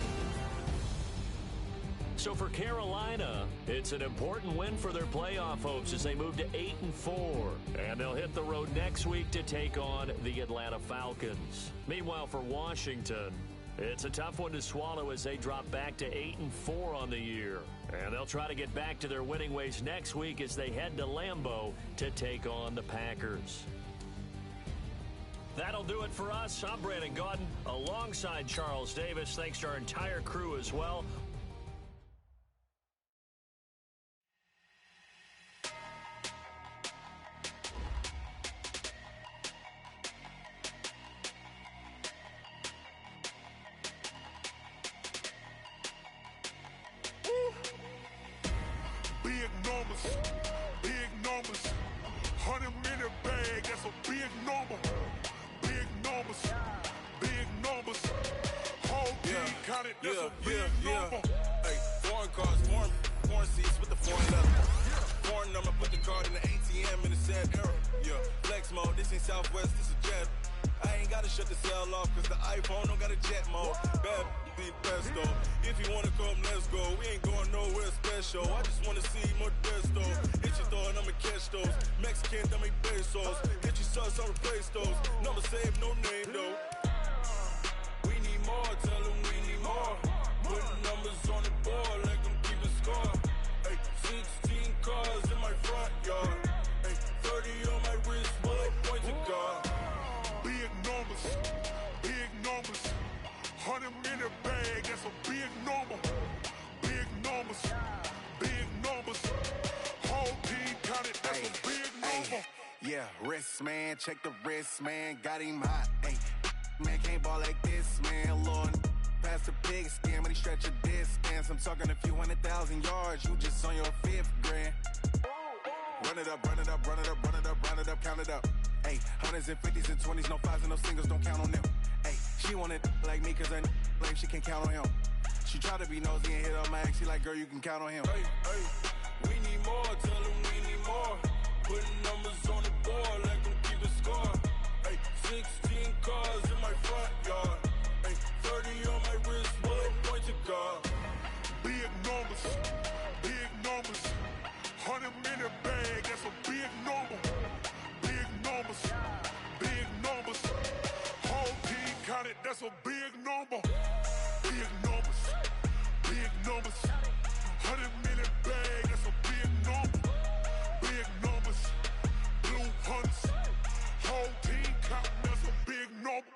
[SPEAKER 2] So for Carolina, it's an important win for their playoff hopes as they move to 8-4. And they'll hit the road next week to take on the Atlanta Falcons. Meanwhile, for Washington, it's a tough one to swallow as they drop back to 8-4 on the year. And they'll try to get back to their winning ways next week as they head to Lambeau to take on the Packers. That'll do it for us. I'm Brandon Gaudin alongside Charles Davis. Thanks to our entire crew as well.
[SPEAKER 7] Big numbers, 100-minute bag, that's a big number. Big numbers, whole team counted, that's a big number.
[SPEAKER 8] Hey, foreign cars, foreign seats with the foreign leather. Foreign number, put the card in the ATM in the sad era. Yeah, flex mode, this ain't Southwest, this is Jet. I ain't gotta shut the cell off, cause the iPhone don't got a jet mode. Bad be the best though. If you wanna come, let's go. We ain't going nowhere special. I just wanna see more Modesto. Hit your door and I'ma catch those. Mexican, dummy pesos. Hit your sons, I'll replace those. Number save, no name though. We need more, tell them we need more. Putting numbers on the board, like them keeping score. Hey, 16 cars in my front yard. Hey, 30 on my wrist, bullet point to God.
[SPEAKER 7] Big numbers, 100-minute bag, that's a big number. Big numbers, whole team counted, that's a big number.
[SPEAKER 9] Yeah, wrist man, check the wrist man, got him hot. Ay, man can't ball like this, man. Lord, past the big scam, when he stretch a distance. I'm talking a few 100,000 yards, you just on your 5th grand. Run it up, count it up. Ay, hundreds and 50s and 20s, no 5s and no singles, don't count on them. Ay, she want it like me, cause I like she can count on him. She try to be nosy and hit up my ex, she like, girl, you can count on him.
[SPEAKER 8] Hey, we need more, tell them we need more. Putting numbers on the board, like them keeping score. Hey, 16 cars in my front yard. Hey, 30 on my wrist, bullet point to God.
[SPEAKER 7] Big numbers, 100-minute bag, that's a big number. Big numbers, whole team counted, that's a big number. Big numbers, 100-minute bag, that's a big number. Big numbers, blue hunts, whole team counting, that's a big number.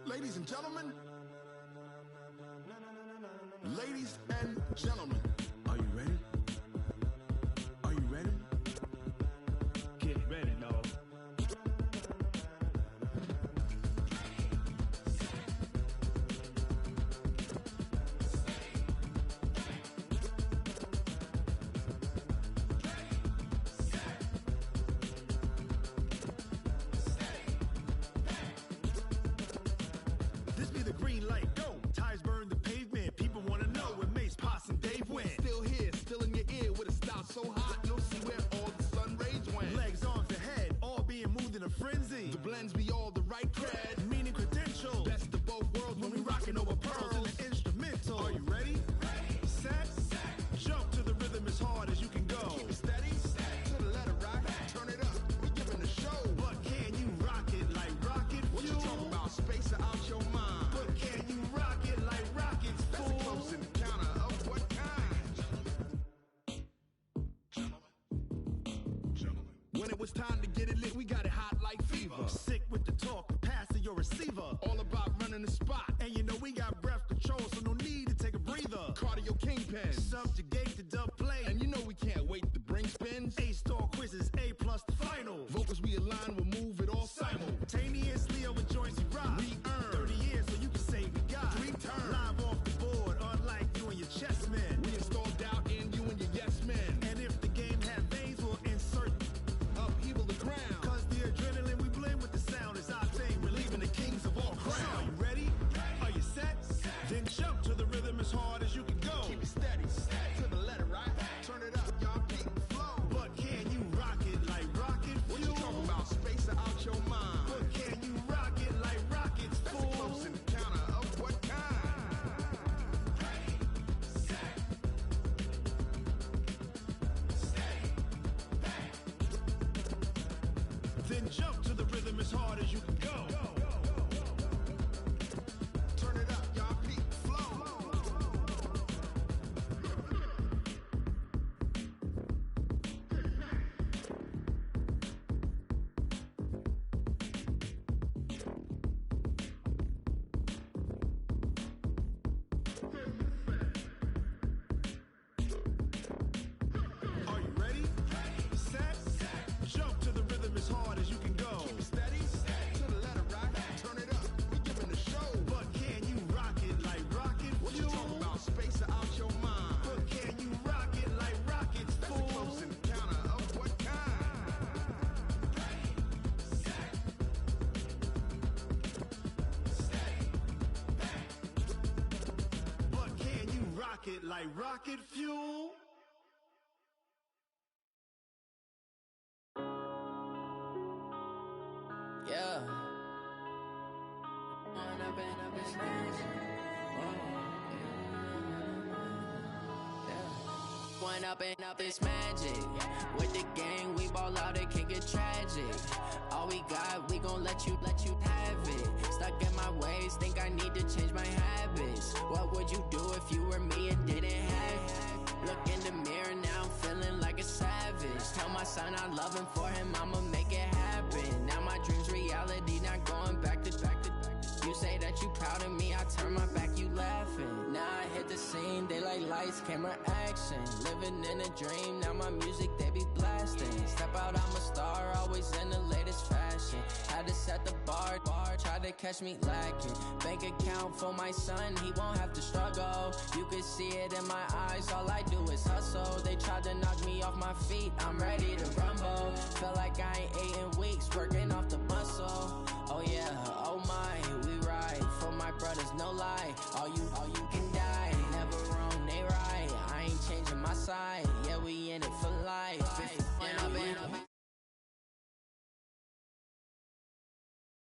[SPEAKER 7] Ladies and gentlemen. Ladies and gentlemen. Are you ready? Are you ready?
[SPEAKER 10] Get ready, y'all.
[SPEAKER 11] This be the green light, go. Tires burn the pavement. People want to know where Mace, Poss, and Dave went.
[SPEAKER 7] Still here, still in your ear with a style so hot, you'll see where all the sun rays went.
[SPEAKER 11] Legs, arms, and head, all being moved in a frenzy.
[SPEAKER 7] The blends be all the right cred.
[SPEAKER 11] Meaning credentials.
[SPEAKER 7] Best of both worlds when we rockin' over pearls.
[SPEAKER 11] In the instrumental.
[SPEAKER 7] Are you ready?
[SPEAKER 11] Set. Jump to the rhythm as hard as you can go.
[SPEAKER 7] Keep it steady, to the letter rock. Turn it up, we giving the show.
[SPEAKER 11] But can you rock it like rocket fuel?
[SPEAKER 7] What you talking about? Space or out your mind?
[SPEAKER 11] But can you rock it like rockets,
[SPEAKER 7] That's
[SPEAKER 11] fool?
[SPEAKER 7] a close encounter of what kind? Gentlemen.
[SPEAKER 11] When it was time to get it lit, we got it hot like fever. Sick with the talk, passing your receiver.
[SPEAKER 7] All about running the spot.
[SPEAKER 11] And you know we got breath control, so no need to take a breather.
[SPEAKER 7] Cardio kingpin.
[SPEAKER 11] Subjugate the dub play.
[SPEAKER 7] And you know we can't wait to bring spins.
[SPEAKER 11] A-star quizzes, A+ the final.
[SPEAKER 7] Vocals we align, we'll move it all
[SPEAKER 11] Simultaneously over joints we rock.
[SPEAKER 7] We earn
[SPEAKER 11] 30 years, so you can say we got
[SPEAKER 7] 3 turns.
[SPEAKER 11] live off the board, unlike you and your chess men.
[SPEAKER 7] We install doubt in you and your yes men.
[SPEAKER 11] And if the game had veins, we'll insert
[SPEAKER 7] Upheaval the ground.
[SPEAKER 11] Cause the adrenaline we blend with the sound is our thing, relieving the kings of all crowns. So are you ready? Are you set? Then jump to the rhythm as hard as you can go.
[SPEAKER 7] Keep it steady, to the letter right. Turn it up, y'all keep the flow.
[SPEAKER 11] But can you rock it like rocket fuel?
[SPEAKER 7] What you talking about? Space or out your mind?
[SPEAKER 11] But can you rock it like rockets,
[SPEAKER 7] That's a
[SPEAKER 11] fool?
[SPEAKER 7] close encounter of what kind?
[SPEAKER 11] Then jump to the rhythm as hard as you can go.
[SPEAKER 7] Turn it up, y'all keep the flow.
[SPEAKER 11] Are you ready? Set. Jump to the rhythm as hard as you can go.
[SPEAKER 7] Keep it steady, to the letter right. Turn it up, we giving the show.
[SPEAKER 11] But can you rock it like rocket
[SPEAKER 7] What you
[SPEAKER 11] fuel?
[SPEAKER 7] talking about? Space or out your mind?
[SPEAKER 11] But can you rock it like rockets,
[SPEAKER 7] That's a
[SPEAKER 11] fool?
[SPEAKER 7] close encounter of what kind?
[SPEAKER 11] But can you rock it like rocket fuel?
[SPEAKER 12] Yeah. Going up and up this magic. With the gang, we ball out, it can get tragic. All we got, we gon' let you have it. Stuck in my ways, think I need to change my habits. What would you do if you were me and didn't have it? Look in the mirror now, I'm feeling like a savage. Tell my son I love him, for him I'ma make it happen. Now my dream's reality, not going back to. You say that you proud of me, I turn my back, you laughing. Now I hit the scene, daylight lights, camera action. Living in a dream, now my music they be blasting. Step out, I'm a star, always in the latest fashion. Had to set the bar, try to catch me lacking. Bank account for my son, he won't have to struggle. You can see it in my eyes, all I do is hustle. They tried to knock me off my feet, I'm ready to rumble. Felt like I ain't ate in weeks, working off the muscle. Oh yeah, oh my, we ride for my brothers, no lie. All you can die, never wrong, they right. I ain't changing my side.